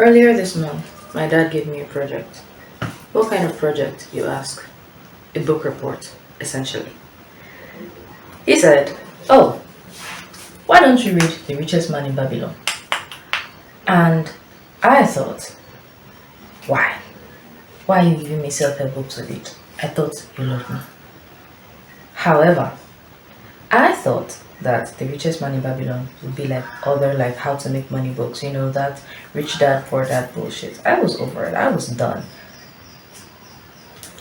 Earlier this month, my dad gave me a project. What kind of project, you ask? A book report, essentially. He said, "Oh, why don't you read The Richest Man in Babylon?" And I thought, why? Why are you giving me self-help books to read? I thought you loved me. However, I thought that The Richest Man in Babylon would be like other like how to make money books, that rich dad poor dad bullshit. I was over it. I was done.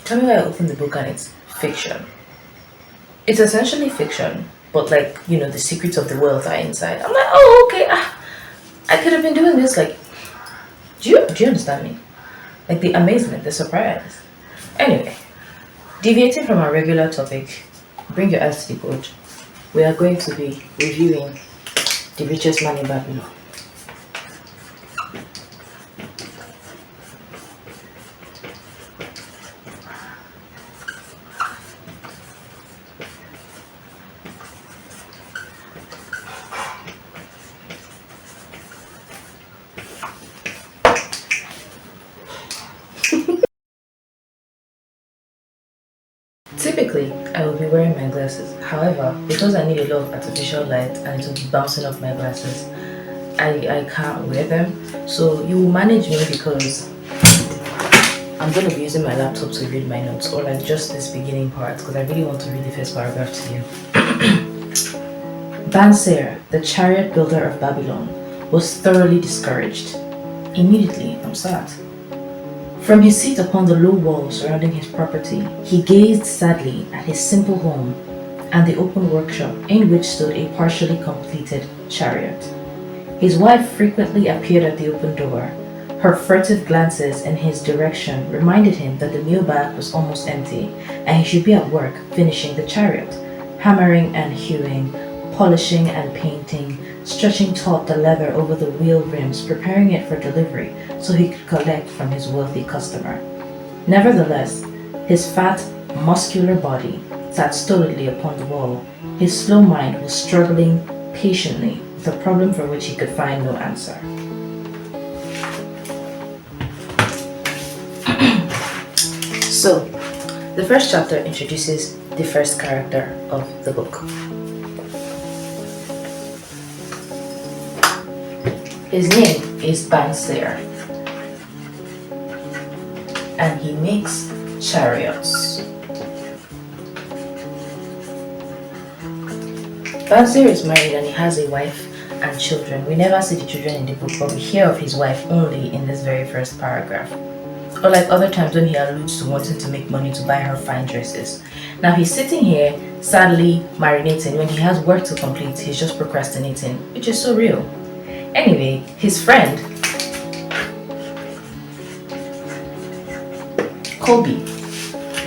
Tell me why I opened the book and it's fiction. It's essentially fiction, but the secrets of the wealth are inside. I'm like, oh okay, I could have been doing this. Like, do you understand me? Like the amazement, the surprise. Anyway, deviating from our regular topic, bring your ass to the board. We are going to be reviewing The Richest Man in Babylon. Typically, I will be wearing my glasses. However, because I need a lot of artificial light and it will be bouncing off my glasses, I can't wear them. So you will manage me because I'm going to be using my laptop to read my notes, or like just this beginning part because I really want to read the first paragraph to you. Banser, the chariot builder of Babylon, was thoroughly discouraged. Immediately, I'm sad. From his seat upon the low wall surrounding his property, he gazed sadly at his simple home and the open workshop in which stood a partially completed chariot. His wife frequently appeared at the open door. Her furtive glances in his direction reminded him that the meal bag was almost empty and he should be at work finishing the chariot, hammering and hewing, polishing and painting, stretching taut the leather over the wheel rims, preparing it for delivery so he could collect from his wealthy customer. Nevertheless, his fat, muscular body sat stolidly upon the wall. His slow mind was struggling patiently with a problem for which he could find no answer. So, the first chapter introduces the first character of the book. His name is Banser, and he makes chariots. Banser is married and he has a wife and children. We never see the children in the book, but we hear of his wife only in this very first paragraph. Or like other times when he alludes to wanting to make money to buy her fine dresses. Now he's sitting here sadly marinating. When he has work to complete, he's just procrastinating, which is so real. Anyway, his friend Kobe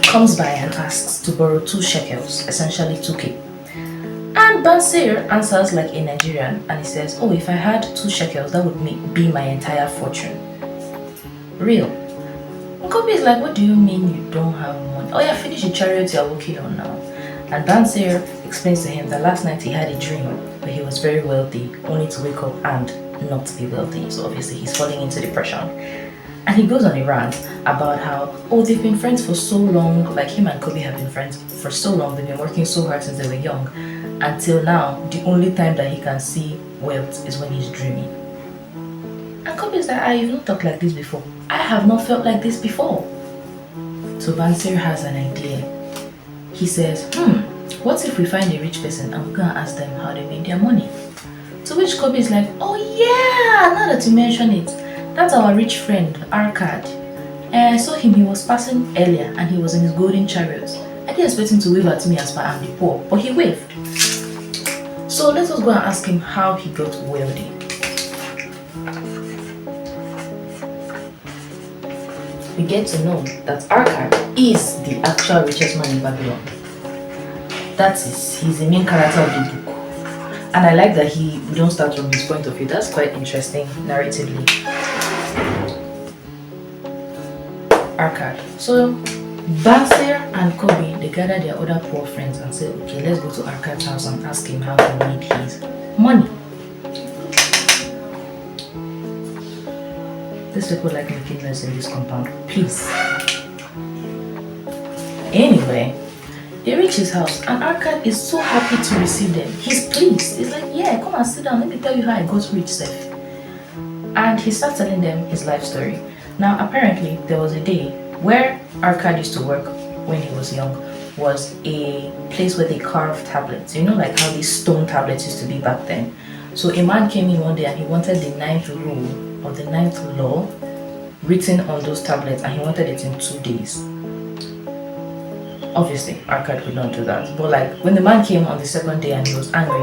comes by and asks to borrow 2 shekels, essentially 2k. And Banser answers like a Nigerian and he says, "Oh, if I had 2 shekels, that would be my entire fortune." Real. And Kobe is like, "What do you mean you don't have money? Oh yeah, finish the chariot you're working on now." And Banser explains to him that last night he had a dream where he was very wealthy, only to wake up and not be wealthy. So obviously he's falling into depression. And he goes on a rant about how, oh, they've been friends for so long, like him and Kobe have been friends for so long, they've been working so hard since they were young. Until now, the only time that he can see wealth is when he's dreaming. And Kobe is like, "You've not talked like this before. I have not felt like this before." So Banser has an idea. He says, what if we find a rich person and we go and ask them how they made their money? To which Kobe is like, "Oh yeah, now that you mention it, that's our rich friend, Arcad. I saw him, he was passing earlier and he was in his golden chariot. I didn't expect him to wave at me as per I'm the poor, but he waved. So let us go and ask him how he got wealthy." We get to know that Arcad is the actual richest man in Babylon. He's the main character of the book. And I like that we don't start from his point of view. That's quite interesting narratively. Arcad. So Banser and Kobe, they gather their other poor friends and say, okay, let's go to Arcad's house and ask him how he made his money. These people like making noise in this compound. Please. Anyway, they reach his house and Arcad is so happy to receive them. He's pleased. He's like, yeah, come and sit down. Let me tell you how I got rich, Seth. And he starts telling them his life story. Now, apparently, there was a day where Arcad used to work when he was young, was a place where they carved tablets. You know, like how these stone tablets used to be back then. So a man came in one day and he wanted the ninth rule or the ninth law written on those tablets, and he wanted it in 2 days. Obviously, Arcad could not do that. But like when the man came on the second day and he was angry,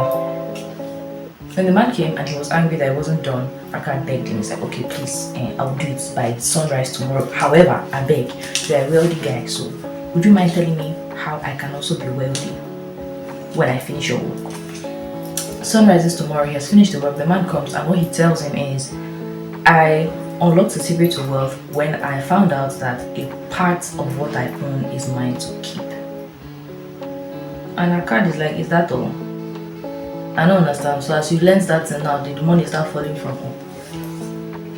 that it wasn't done, Arcad begged him. He's like, okay, please, I'll do it by sunrise tomorrow. However, I beg, you're a wealthy guy, so would you mind telling me how I can also be wealthy when I finish your work? Sunrise is tomorrow. He has finished the work. The man comes and what he tells him is, I unlocked the secret to wealth when I found out that a part of what I own is mine to keep. And Arcad is like, is that all? I don't understand. So as you learn that thing now, the money start falling from home.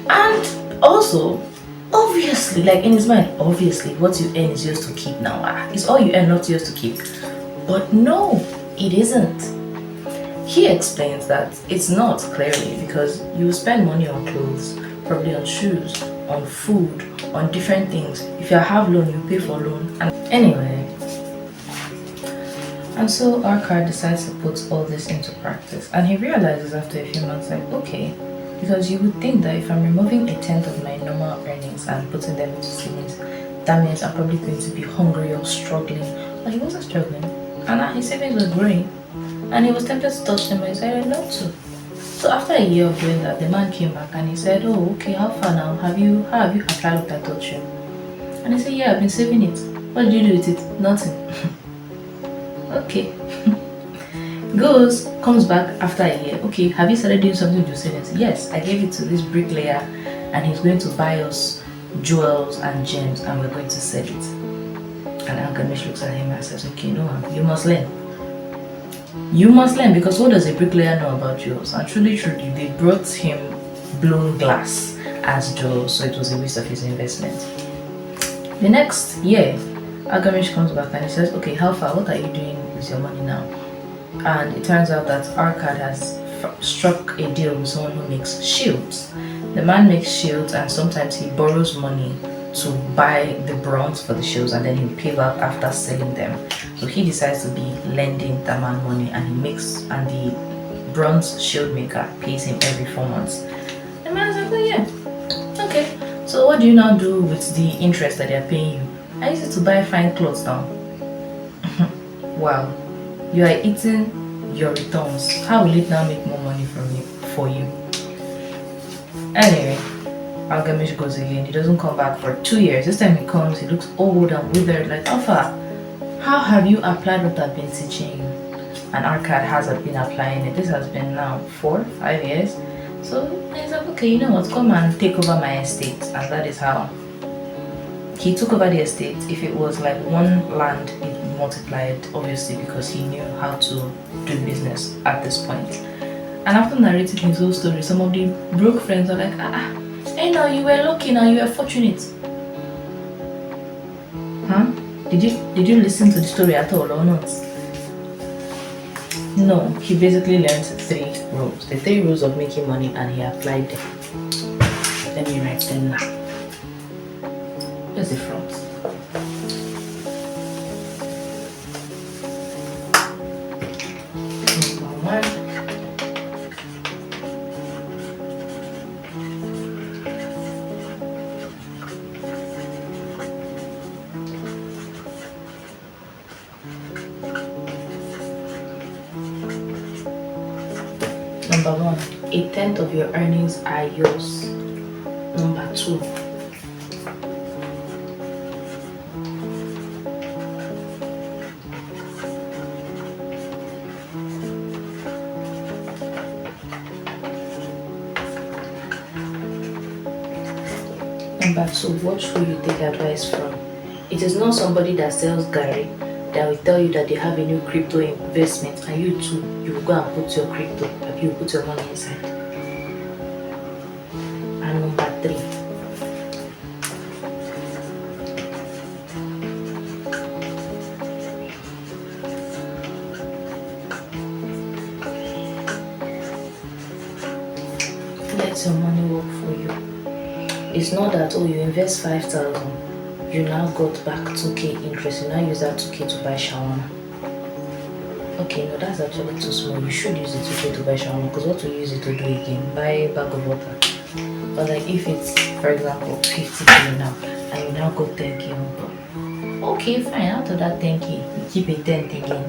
And also, obviously, like in his mind, obviously what you earn is yours to keep now. It's all you earn, not yours to keep. But no, it isn't. He explains that it's not, clearly, because you spend money on clothes, probably on shoes, on food, on different things. If you have loan, you pay for loan. And anyway, and so Arcad decides to put all this into practice, and he realizes after a few months, like, okay, because you would think that if I'm removing 1/10 of my normal earnings and putting them into savings, that means I'm probably going to be hungry or struggling. But he wasn't struggling, and his savings was growing, and he was tempted to touch them, but he decided not to. So after a year of doing that, the man came back and he said, oh, okay, how far now? How have you applied what I taught you? And he said, yeah, I've been saving it. What did you do with it? Nothing. Okay. Comes back after a year. Okay, have you started doing something with your savings? Yes, I gave it to this bricklayer and he's going to buy us jewels and gems and we're going to sell it. And Alchemist looks at him and says, okay, no, you must learn. You must learn, because what does a bricklayer know about jewels? And truly, they brought him blown glass as jewels, so it was a waste of his investment. The next year, Alchemist comes back and he says, okay, how far? What are you doing with your money now? And it turns out that Arcad has struck a deal with someone who makes shields. The man makes shields and sometimes he borrows money to buy the bronze for the shields and then he'll pay back after selling them. So he decides to be lending the man money and the bronze shield maker pays him every 4 months. The man's like, oh yeah, okay. So what do you now do with the interest that they're paying you? I use it to buy fine clothes now. Wow, you are eating your returns. How will it now make more money for you? Anyway, Alchemist goes again. He doesn't come back for 2 years. This time he comes, he looks old and withered, like, Alpha, how have you applied what I've been teaching you? And Arcad has been applying it. This has been now 4-5 years. So he's like, okay, you know what, come and take over my estate. And that is how he took over the estate. If it was like one land, it multiplied, obviously, because he knew how to do business at this point. And after narrating his whole story, some of the broke friends are like, hey, now you were lucky, now you were fortunate. Huh? Did you listen to the story at all or not? No, he basically learned 3 rules. The 3 rules of making money, and he applied them. Let me write them now. Where's the front? Number 1. Number 1, 1/10 of your earnings are yours. Number 2, what should you take advice from? It is not somebody that sells Gary that will tell you that they have a new crypto investment and you too, you will go and put your crypto, you will put your money inside. And number 3, let your money work for you. It's not that, oh, you invest 5,000, you now got back 2k interest, you now use that 2k to buy shawarma. Okay, no, that's actually too small. You should use the 2k to buy shawarma, because what will you use it to do again? Buy a bag of water. But like if it's, for example, 50k now, and you now got 10k on top. Okay, fine, out of that 10k, you keep a 10th again.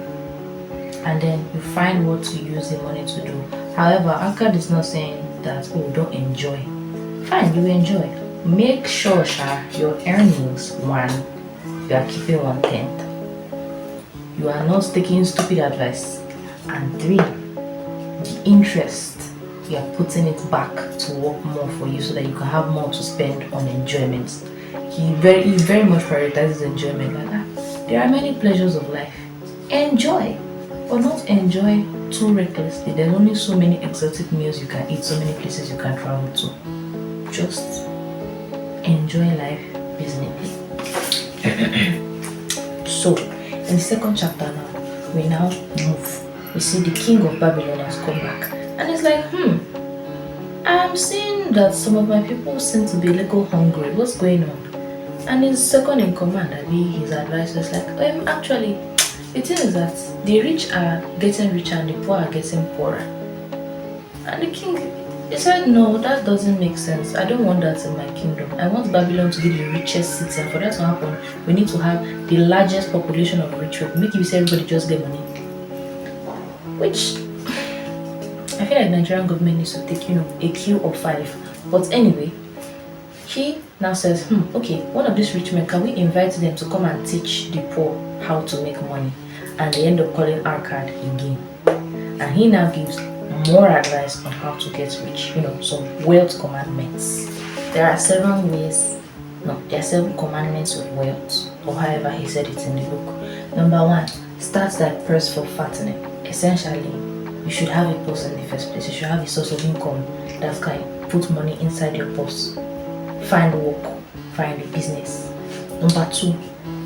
And then you find what to use the money to do. However, ACAD is not saying that, oh, don't enjoy. Fine, you enjoy. Make sure, your earnings, 1, you are keeping 1/10. You are not taking stupid advice. And 3, the interest, you are putting it back to work more for you so that you can have more to spend on enjoyment. He very much prioritizes enjoyment like that. There are many pleasures of life. Enjoy, but not enjoy too recklessly. There's only so many exotic meals you can eat, so many places you can travel to. Just enjoy life reasonably. So, in the second chapter now, we now move. We see the king of Babylon has come back. And it's like, I'm seeing that some of my people seem to be a little hungry. What's going on? And his second in command, his advisor, is like, actually, the thing is that the rich are getting richer and the poor are getting poorer. And the king, he said, no, that doesn't make sense. I don't want that in my kingdom. I want Babylon to be the richest city, and for that to happen, we need to have the largest population of rich people. Make it say everybody just get money. Which, I feel like the Nigerian government needs to take, a queue of 5. But anyway, he now says, okay, one of these rich men, can we invite them to come and teach the poor how to make money? And they end up calling ACAD again. And he now gives more advice on how to get rich, some wealth commandments. There are 7 commandments of wealth, or however he said it in the book. Number 1, start thy purse for fattening. Essentially, you should have a purse in the first place. You should have a source of income that can put money inside your purse. Find work, find a business. Number 2,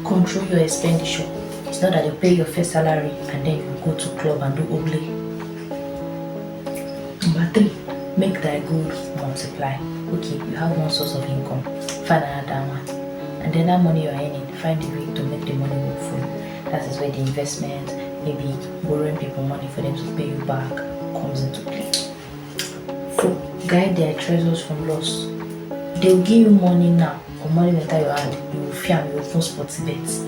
control your expenditure. It's not that you pay your first salary and then you go to club and do ugly. Number 3, make thy good multiply. Okay, you have one source of income, find another one. And then that money you're earning, find a way to make the money work for you. That is where the investment, maybe borrowing people money for them to pay you back, comes into play. 4, guide their treasures from loss. They'll give you money now, or money will enter your hand, you will fear, you will open sports bets.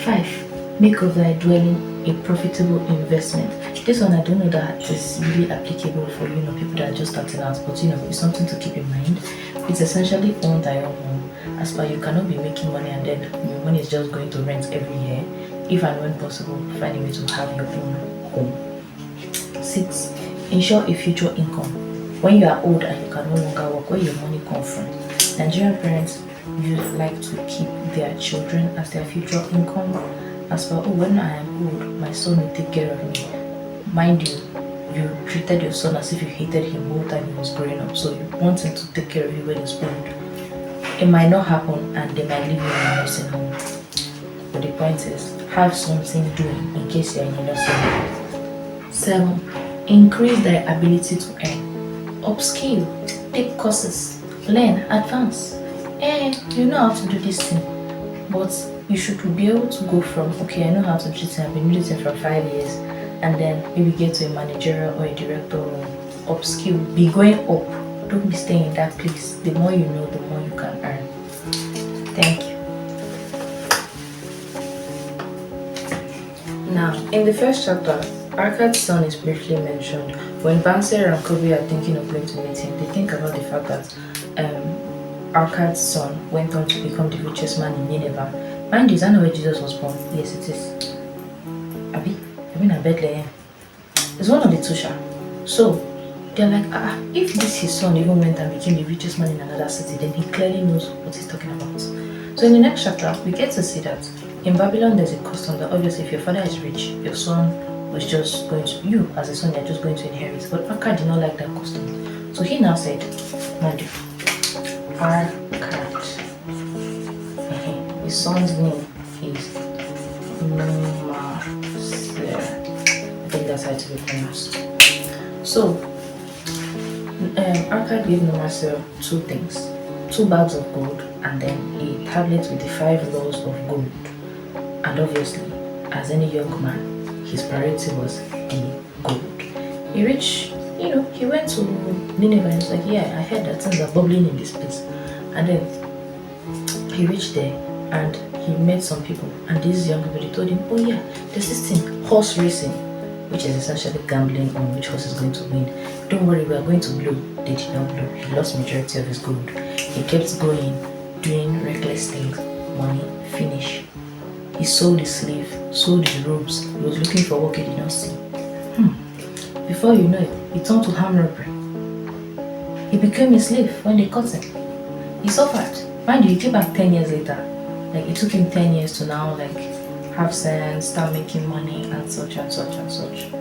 5, make of thy dwelling a profitable investment. This one, I don't know that is really applicable for people that are just starting out, but it's something to keep in mind. It's essentially own thy own home. As per, you cannot be making money and then your money is just going to rent every year. If and when possible, find a way to have your own home. 6, ensure a future income. When you are old and you can no longer work, where your money come from? Nigerian parents like to keep their children as their future income. As for, when I am old, my son will take care of me. Mind you, you treated your son as if you hated him all the time he was growing up, so you want him to take care of you when he's old. It might not happen and they might leave you in a nursing home. But the point is, have something doing in case you're in a nursing home. 7, increase their ability to earn. Upskill, take courses, learn, advance. You know how to do this thing, but you should be able to go from, okay, I know how to do this, I've been doing this thing for 5 years, and then maybe get to a managerial or a director role. Upskill, be going up, don't be staying in that place. The more you know, the more you can earn. Thank you. Now, in the first chapter, ACAD's son is briefly mentioned. When Banser and Kobe are thinking of going to meet him, they think about the fact that ACAD's son went on to become the richest man in Nineveh. Mind you, is that not where Jesus was born? Yes, it is. Abi? I mean, Bethlehem. It's one of the two. So, they're like, if this his son even went and became the richest man in another city, then he clearly knows what he's talking about. So in the next chapter, we get to see that in Babylon there's a custom that obviously if your father is rich, your son was just going to, you as a son, you're just going to inherit. But ACAD did not like that custom. So he now said, Madu, ACAD. His son's name is Nomaser. I think that's how to be pronounced. So, Arcad gave Nomasir two things, two bags of gold, and then a tablet with the 5 laws of gold. And obviously, as any young man, his priority was the gold. He reached, he went to Nineveh and was like, yeah, I heard that things are bubbling in this place. And then he reached there and he met some people. And these young people, they told him, oh yeah, there's this thing, horse racing, which is essentially gambling on which horse is going to win. Don't worry, we are going to blow. They did not blow. He lost majority of his gold. He kept going, doing reckless things. Money, finish. He sold his slave, sold his robes. He was looking for work he did not see. Before you know it, he turned to armed robbery. He became a slave when they caught him. He suffered. Mind you, he came back 10 years later. Like, it took him 10 years to now, like, have sense, start making money, and such and such and such.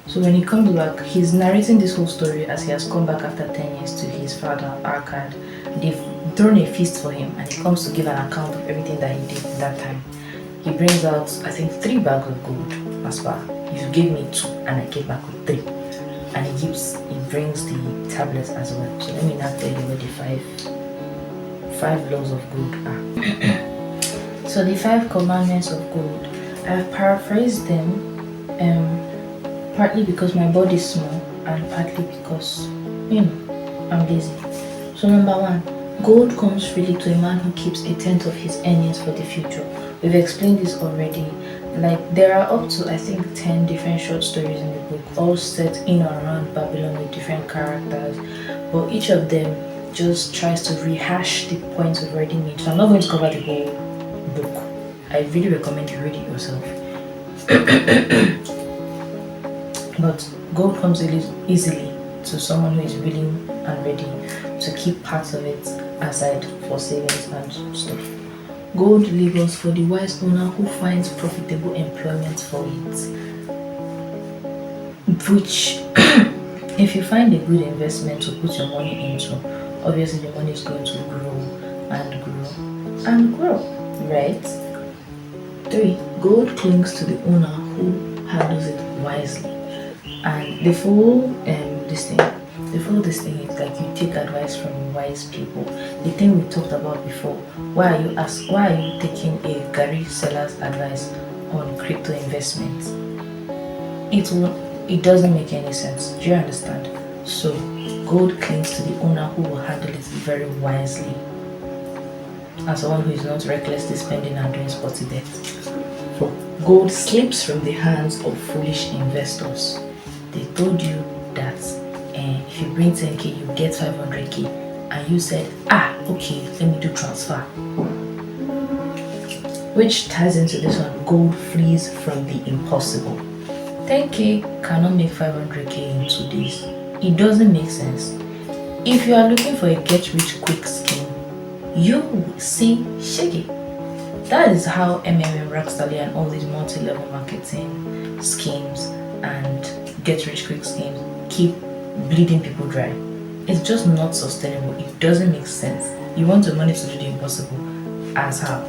So when he comes back, he's narrating this whole story as he has come back after 10 years to his father, Arcad. They've thrown a feast for him, and he comes to give an account of everything that he did that time. He brings out, I think, 3 bags of gold. As far, you gave me 2, and I came back with 3. And he brings the tablets as well. So let me now tell you what the five laws of gold are. So the 5 commandments of gold, I've paraphrased them, partly because my body is small and partly because, I'm lazy. So number 1, gold comes freely to a man who keeps a tenth of his earnings for the future. We've explained this already. Like, there are up to, I think, 10 different short stories in the book, all set in or around Babylon with different characters, but each of them just tries to rehash the points we've already made. So I'm not going to cover the whole book. I really recommend you read it yourself. But gold comes easily to someone who is willing and ready to keep parts of it aside for savings and stuff. Gold labors for the wise owner who finds profitable employment for it. Which, if you find a good investment to put your money into, obviously the money is going to grow and grow and grow, right? 3, gold clings to the owner who handles it wisely. And the full this thing is like you take advice from wise people. The thing we talked about before. Why are you taking a Gary seller's advice on crypto investments? It doesn't make any sense. Do you understand? So gold clings to the owner who will handle it very wisely. As someone who is not recklessly spending and doing sporty bets. 4, gold slips from the hands of foolish investors. They told you that if you bring 10k, you get 500k, and you said, okay, let me do transfer. Which ties into this one, gold flees from the impossible. 10k cannot make 500k in 2 days. It doesn't make sense. If you are looking for a get-rich-quick scheme, you will see shaggy. That is how MMM, Rockstally, and all these multi-level marketing schemes and get-rich-quick schemes keep bleeding people dry. It's just not sustainable. It doesn't make sense. You want your money to do the impossible. As how?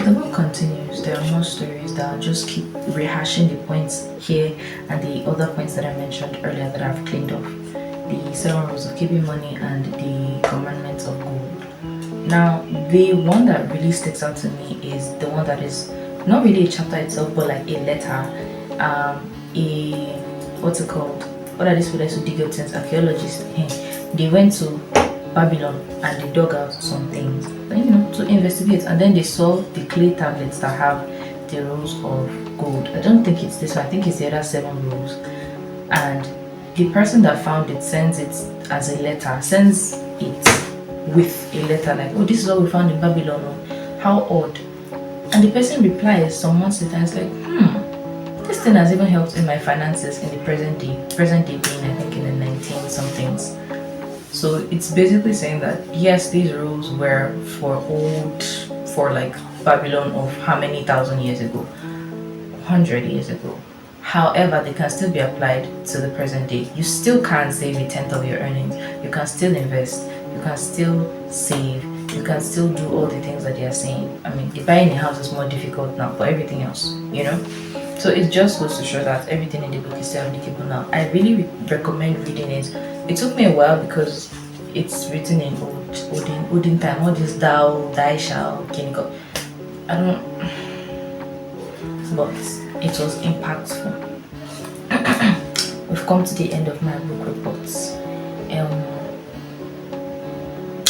The book continues. There are more stories that I'll just keep rehashing the points here and the other points that I mentioned earlier that I've cleaned off. The 7 rules of keeping money and the commandments of gold. Now, the one that really sticks out to me is the one that is not really a chapter itself, but like a letter. What's it called? What are these people that dig up things? Archaeologists. They went to Babylon and they dug out some things, to investigate, and then they saw the clay tablets that have the rules of gold. I don't think it's this one. I think it's the other 7 rules. And the person that found it sends it as a letter, sends it with a letter like, oh, this is what we found in Babylon. How odd. And the person replies some months later and is like, this thing has even helped in my finances in the present day being, I think, in the 19 somethings. So it's basically saying that yes, these rules were for like Babylon of how many thousand years ago, 100 years ago. However, they can still be applied to the present day. You still can't save a tenth of your earnings. You can still invest. You can still save. you can still do all the things that they are saying. I mean, buying a house is more difficult now for everything else, you know. So it just goes to show that everything in the book is still applicable now. I really recommend reading it. It took me a while because it's written in olden time. All this thou, thy shall, kiniko. I don't, but it was impactful. We've come to the end of my book reports.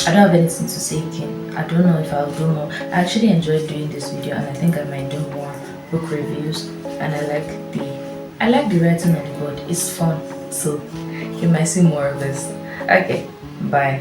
I don't have anything to say again. I don't know if I'll do more. I actually enjoyed doing this video, and I think I might do more book reviews. And I like the writing on the board. It's fun, so you might see more of this. Okay, bye.